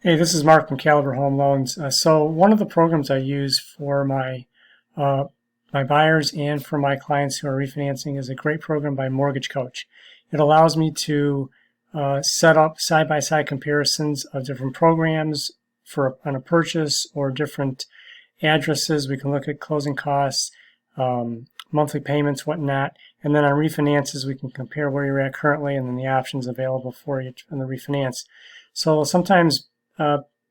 Hey, this is Mark from Caliber Home Loans. So one of the programs I use for uh, my buyers and for my clients who are refinancing is a great program by Mortgage Coach. It allows me to set up side-by-side comparisons of different programs on a purchase or different addresses. We can look at closing costs, monthly payments, whatnot, and then on refinances we can compare where you're at currently and then the options available for you on the refinance. So sometimes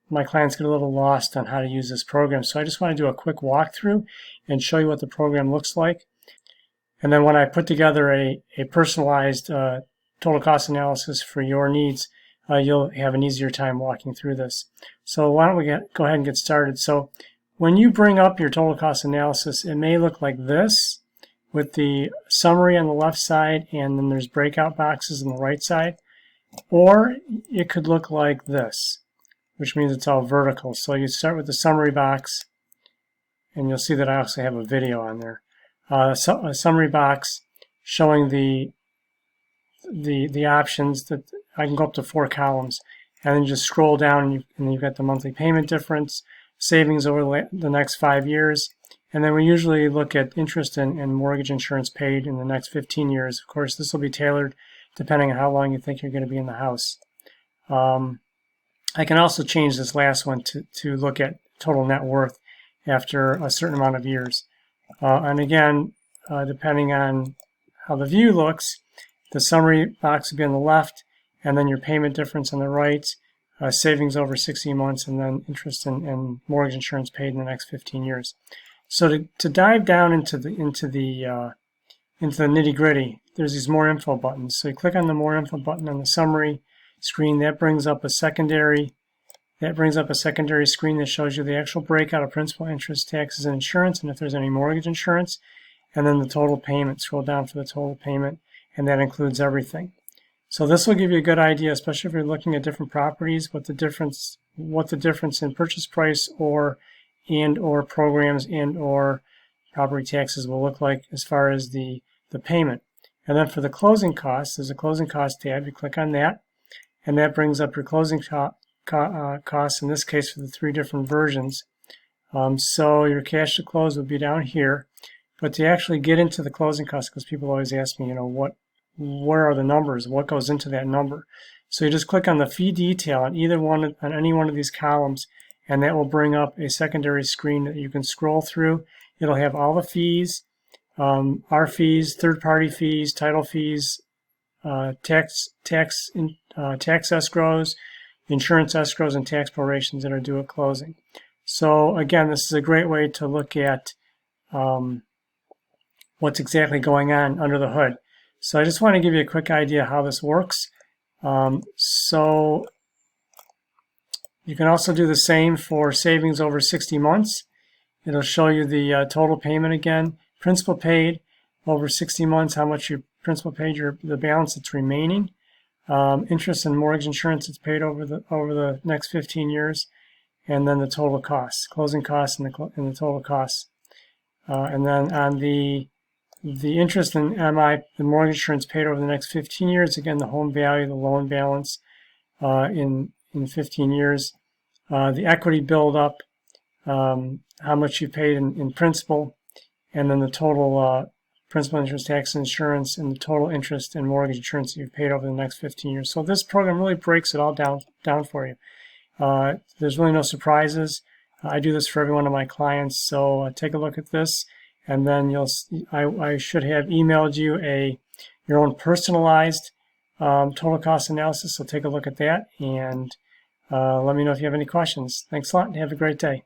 my clients get a little lost on how to use this program. So I just want to do a quick walkthrough and show you what the program looks like. And then when I put together a personalized total cost analysis for your needs, you'll have an easier time walking through this. So why don't we go ahead and get started. So when you bring up your total cost analysis, it may look like this with the summary on the left side and then there's breakout boxes on the right side. Or it could look like this, which means it's all vertical. So you start with the summary box, and you'll see that I also have a video on there. A summary box showing the options that I can go up to 4 columns, and then just scroll down, and you've got the monthly payment difference, savings over the next 5 years, and then we usually look at interest and mortgage insurance paid in the next 15 years. Of course, this will be tailored depending on how long you think you're going to be in the house. I can also change this last one to look at total net worth after a certain amount of years. And again, depending on how the view looks, the summary box will be on the left, and then your payment difference on the right, savings over 60 months, and then interest and mortgage insurance paid in the next 15 years. So to dive down into the nitty-gritty, there's these more info buttons. So you click on the more info button on the summary screen. That brings up a secondary screen that shows you the actual breakout of principal, interest, taxes, and insurance, and if there's any mortgage insurance, and then the total payment. Scroll down for the total payment, and that includes everything. So this will give you a good idea, especially if you're looking at different properties, what the difference in purchase price or programs or property taxes will look like as far as the payment. And then for the closing costs, there's a closing cost tab. You click on that, and that brings up your closing costs, in this case for the 3 different versions. So your cash to close would be down here. But to actually get into the closing costs, because people always ask me, where are the numbers? What goes into that number? So you just click on the fee detail on any one of these columns, and that will bring up a secondary screen that you can scroll through. It'll have all the fees, our fees, third-party fees, title fees, tax escrows, insurance escrows, and tax prorations that are due at closing. So again, this is a great way to look at what's exactly going on under the hood. So I just want to give you a quick idea how this works. So you can also do the same for savings over 60 months. It'll show you the total payment again, principal paid over 60 months, how much your principal paid, the balance that's remaining, interest and mortgage insurance that's paid over the next 15 years, and then the total costs, closing costs and the total costs. And then on the interest and the mortgage insurance paid over the next 15 years, again, the home value, the loan balance in 15 years, the equity build up, how much you paid in principal, and then the total principal, interest, tax, insurance, and the total interest and mortgage insurance that you've paid over the next 15 years. So this program really breaks it all down for you. There's really no surprises. I do this for every one of my clients, so take a look at this, and then I should have emailed you your own personalized total cost analysis, so take a look at that, and let me know if you have any questions. Thanks a lot, and have a great day.